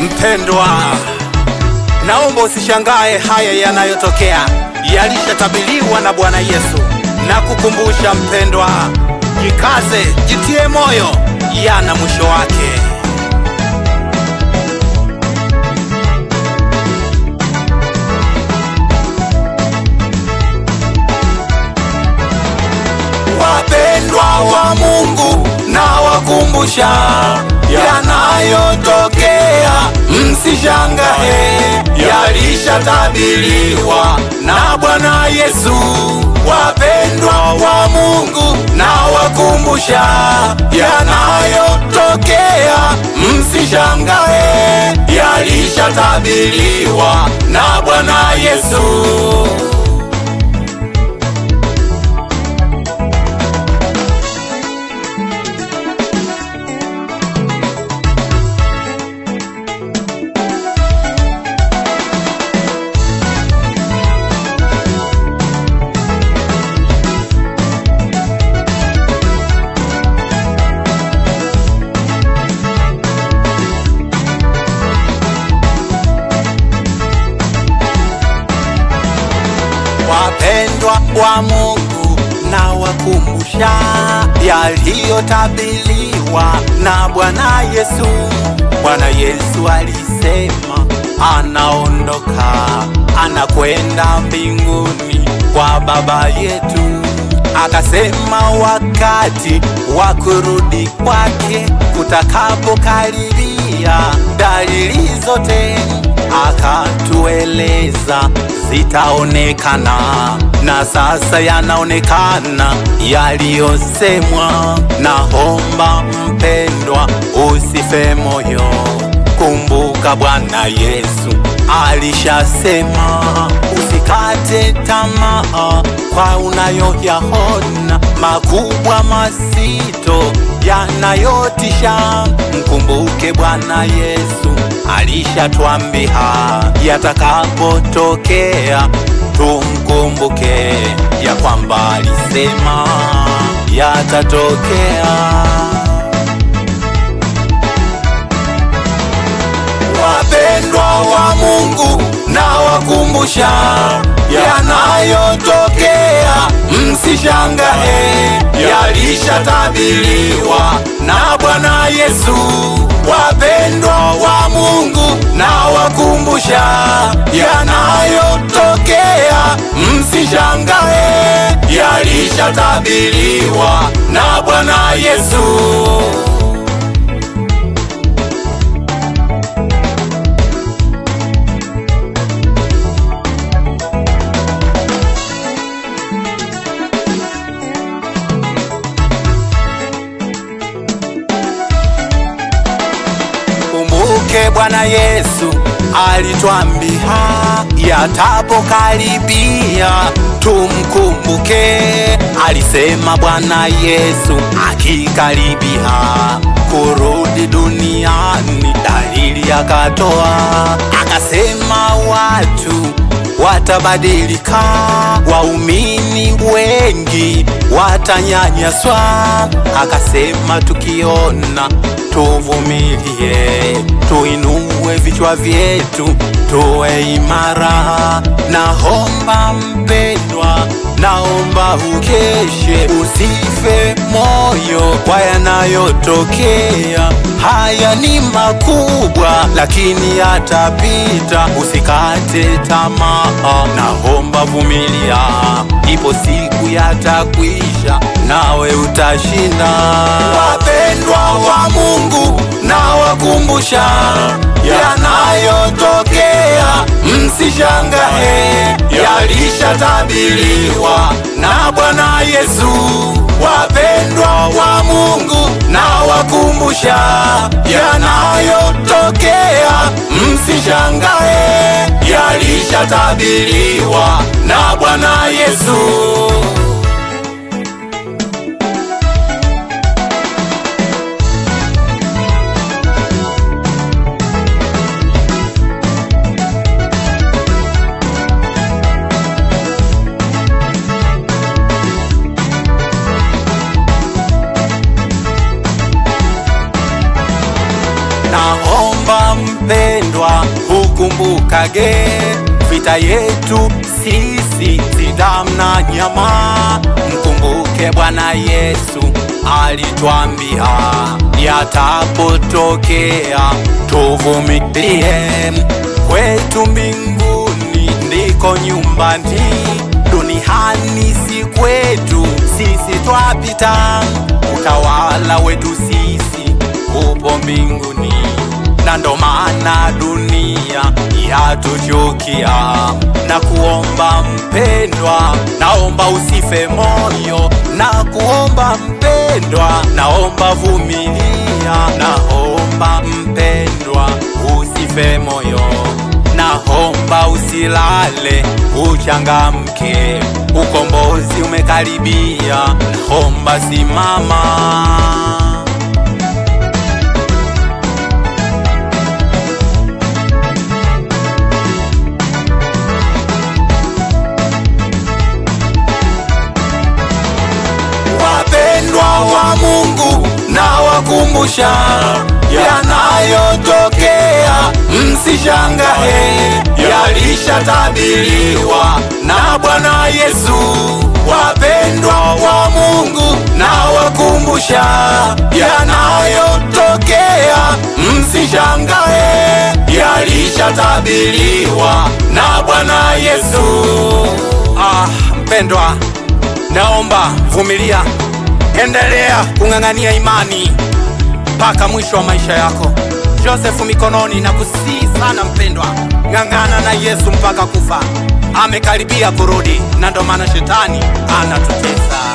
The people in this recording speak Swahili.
Mpendwa, naomba usishangae haya yanayotokea, yalishatabiriwa na Bwana Yesu. Na kukumbusha mpendwa, jikaze, jitie moyo, yana mwisho wake. Wapendwa wa Mungu, na wakumbusha yanayotokea, msishangae, yalishatabiriwa na Bwana Yesu. Wapendwa wa Mungu, na wakumbusha yanayotokea, msishangae, yalishatabiriwa na Bwana Yesu. Wapendwa wa Mungu, na wakumbusha yaliyotabiriwa na Bwana Yesu. Bwana Yesu alisema anaondoka, anakwenda mbinguni kwa Baba yetu. Akasema wakati wa kurudi kwake kutakapokaribia, dalili zote akatueleza zitaonekana, na sasa yanaonekana yaliyosemwa. Naomba mpendwa, usife moyo, kumbuka Bwana Yesu alishasema. Usikate tamaa kwa unayoyaona, makubwa mazito yanayotisha. Mkumbuke Bwana Yesu alishatuambia yatakapotokea, tumkumbuke ya kwamba alisema yatatokea. Wapendwa wa Mungu, na wakumbusha yanayotokea, msishangae, yalishatabiriwa na Bwana Yesu. Wapendwa wa Mungu, na wakumbusha yanayotokea, msishangae, yalishatabiriwa na Bwana Yesu. Kumbuke Bwana Yesu alituambia yatapokaribia, tumkumbuke. Alisema Bwana Yesu akikaribia kurudi duniani, dalili akatoa. Akasema watu watabadilika, waumini wengi watanyanyaswa. Akasema tukiona tuvumilie, tuinue vichwa vyetu, tuwe imara. Naomba mpendwa, naomba ukeshe, usife moyo kwa yanayotokea. Haya ni makubwa, lakini yatapita. Usikate tamaa, naomba vumilia, ipo siku yatakwisha, nawe utashinda. Wapendwa wa Mungu, na wakumbusha yanayotokea, msishangae, yalishatabiriwa na Bwana Yesu. Wapendwa wa Mungu, na wakumbusha yanayotokea, msishangae, yalishatabiriwa na Bwana Yesu. Naomba mpendwa ukumbukage, vita yetu sisi si damu na nyama. Mkumbuke Bwana Yesu alituambia yatapotokea tuvumilie. Kwetu mbinguni ndiko nyumbani, duniani si kwetu, sisi twapita. Utawala wetu sisi upo mbinguni, na ndo maana dunia yatuchukia. Na kuomba mpendwa, naomba usife moyo. Na kuomba mpendwa, naomba vumilia. Naomba mpendwa usife moyo, naomba usilale, uchangamke, ukombozi umekaribia. Naomba simama. Wa Mungu na wakumbusha yanayotokea, msishangae, yalishatabiriwa na Bwana Yesu. Wapendwa wa Mungu na wakumbusha yanayotokea, msishangae, yalishatabiriwa na Bwana Yesu. Mpendwa, naomba vumilia, endelea kung'ang'ania imani mpaka mwisho wa maisha yako. Joseph mikononi na kusii sana mpendwa, ng'ang'ana na Yesu mpaka kufa. Amekaribia kurudi, na ndo maana shetani anatutesa.